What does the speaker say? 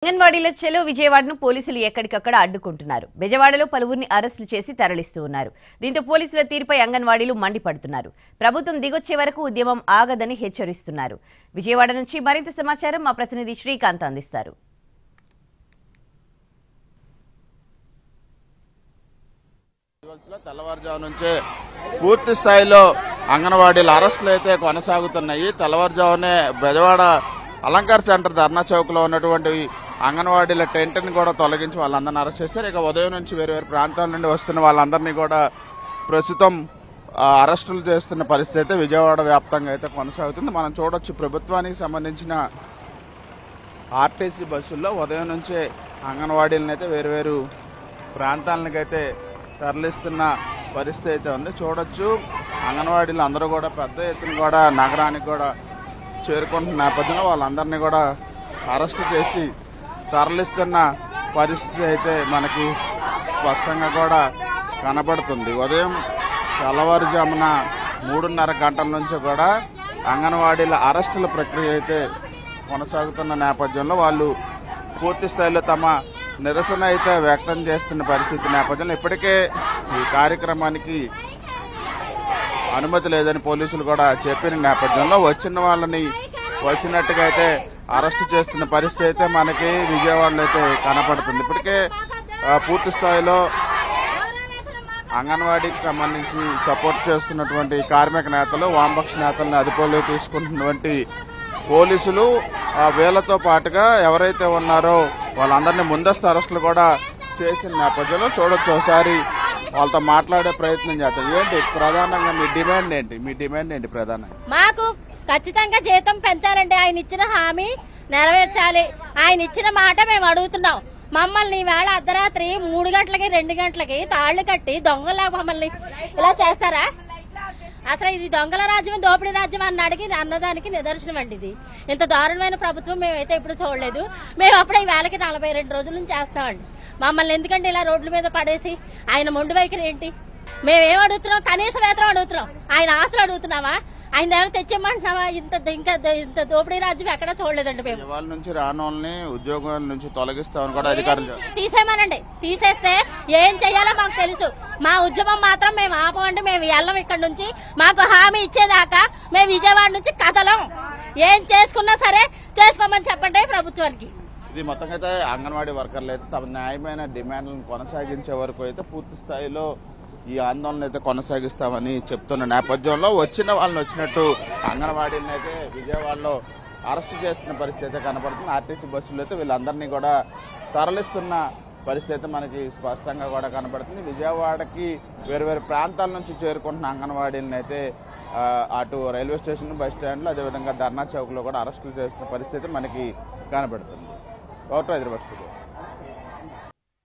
అంగన్వాడీలో చెలో విజయవాడను పోలీసులు ఎక్కడికక్కడ అడ్డుకుంటున్నారు. బెజవాడలో పలువురిని అరెస్టులు చేసి తరలిస్తూ ఉన్నారు. దీంతో పోలీసుల తీరుపై అంగన్వాడీలు మండిపడుతున్నారు. ప్రభుత్వం దిగొచ్చే వరకు ఉద్యమం ఆగదని హెచ్చరిస్తున్నారు. విజయవాడ నుంచి మరింత సమాచారం మా ప్రతినిధి శ్రీకాంత్ అందిస్తారు. తెల్లవారుజాము నుంచే పూర్తి స్థాయిలో అంగన్వాడీల అరెస్టులు అయితే కొనసాగుతున్నాయి. తెల్లవారుజామునే బెజవాడ అలంకార్ సెంటర్ ధర్నా చౌక్ లో ఉన్నటువంటి అంగన్వాడీల టెంట్ ని కూడా తొలగించి వాళ్ళందరినీ అరెస్ట్ చేశారు. ఇక ఉదయం నుంచి వేరు వేరు ప్రాంతాల నుండి వస్తున్న వాళ్ళందరినీ కూడా ప్రస్తుతం అరెస్టులు చేస్తున్న పరిస్థితి అయితే విజయవాడ వ్యాప్తంగా అయితే కొనసాగుతుంది. మనం చూడొచ్చు ప్రభుత్వానికి సంబంధించిన ఆర్టీసీ బస్సుల్లో ఉదయం నుంచే అంగన్వాడీలను అయితే వేరు వేరు ప్రాంతాలకైతే తరలిస్తున్న పరిస్థితి అయితే ఉంది. చూడొచ్చు అంగన్వాడీలు అందరూ కూడా పెద్ద ఎత్తున కూడా నగరానికి కూడా చేరుకుంటున్న నేపథ్యంలో వాళ్ళందరినీ కూడా అరెస్ట్ చేసి తరలిస్తున్న పరిస్థితి అయితే మనకి స్పష్టంగా కూడా కనబడుతుంది. ఉదయం తెల్లవారుజామున 3:30 గంటల నుంచి కూడా అంగన్వాడీల అరెస్టుల ప్రక్రియ అయితే కొనసాగుతున్న నేపథ్యంలో వాళ్ళు పూర్తి స్థాయిలో తమ నిరసన అయితే వ్యక్తం చేస్తున్న పరిస్థితి నేపథ్యంలో ఇప్పటికే ఈ కార్యక్రమానికి అనుమతి లేదని పోలీసులు కూడా చెప్పిన నేపథ్యంలో వచ్చిన వాళ్ళని వచ్చినట్టుగా అయితే అరెస్ట్ చేస్తున్న పరిస్థితి అయితే మనకి విజయవాడలో అయితే కనపడుతుంది. ఇప్పటికే పూర్తి స్థాయిలో అంగన్వాడీకి సంబంధించి సపోర్ట్ చేస్తున్నటువంటి కార్మిక నేతలు వామపక్ష నేతలను అదుపులో తీసుకుంటున్నటువంటి పోలీసులు వీళ్లతో పాటుగా ఎవరైతే ఉన్నారో వాళ్ళందరినీ ముందస్తు అరెస్టులు కూడా చేసిన నేపథ్యంలో చూడొచ్చు. ఒకసారి వాళ్ళతో మాట్లాడే ప్రయత్నం చేద్దాం. ఏంటి ప్రధానంగా మీ డిమాండ్ ఏంటి ప్రధానంగా? మాకు ఖచ్చితంగా జీతం పెంచాలంటే ఆయన ఇచ్చిన హామీ నెరవేర్చాలి. ఆయన ఇచ్చిన మాట మేము అడుగుతున్నాం. మమ్మల్ని ఈవేళ అర్ధరాత్రి 3 గంటలకి 2 గంటలకి తాళ్లు కట్టి దొంగలా మమ్మల్ని ఇలా చేస్తారా? అసలు ఇది దొంగల రాజ్యం, దోపిడీ రాజ్యం అన్నదానికి నిదర్శనం అండి. ఇది ఇంత దారుణమైన ప్రభుత్వం మేమైతే ఇప్పుడు చూడలేదు. మేము అప్పుడే ఈ వేళకి 42 రోజుల నుంచి చేస్తామండి. మమ్మల్ని ఎందుకంటే ఇలా రోడ్ల మీద పడేసి ఆయన మొండి వైఖరి ఏంటి? మేమేం అడుగుతున్నాం? కనీస వేతనం అడుగుతున్నాం. ఆయన ఆస్తులు అడుగుతున్నావా? ఆయన దగ్గర తెచ్చేయమంటున్నావా? ఇంత దోపిడీ రాజ్యం ఎక్కడా చూడలేదండి. మేము వాళ్ళ నుంచి రానోళ్ళని ఉద్యోగాల నుంచి తొలగిస్తామని కూడా అధికారులు తీసేయమనండి. తీసేస్తే ఏం చెయ్యాలో మాకు తెలుసు. మా ఉద్యమం మాత్రం మేము ఆపమండి. మేము వెళ్ళం ఇక్కడ నుంచి. మాకు హామీ ఇచ్చేదాకా మేము విజయవాడ నుంచి కదలం. ఏం చేసుకున్నా సరే చేసుకోమని చెప్పండి ప్రభుత్వానికి. ఇది మొత్తంగా అయితే అంగన్వాడీ వర్కర్లు అయితే తమ న్యాయమైన డిమాండ్లను కొనసాగించే వరకు అయితే పూర్తి స్థాయిలో ఈ ఆందోళన అయితే కొనసాగిస్తామని చెప్తున్న నేపథ్యంలో వచ్చిన వాళ్ళని వచ్చినట్టు అంగన్వాడీలను అయితే విజయవాడలో అరెస్ట్ చేస్తున్న పరిస్థితి అయితే కనపడుతుంది. ఆర్టీసీ బస్సులు అయితే వీళ్ళందరినీ కూడా తరలిస్తున్న పరిస్థితి మనకి స్పష్టంగా కూడా కనబడుతుంది. విజయవాడకి వేరు వేరు ప్రాంతాల నుంచి చేరుకుంటున్న అంగన్వాడీలను అయితే అటు రైల్వే స్టేషన్, బస్ స్టాండ్లో అదేవిధంగా ధర్నా చౌక్ లో కూడా అరెస్టులు చేస్తున్న పరిస్థితి మనకి కనబడుతుంది. హైదరాబాద్ స్టూడియో.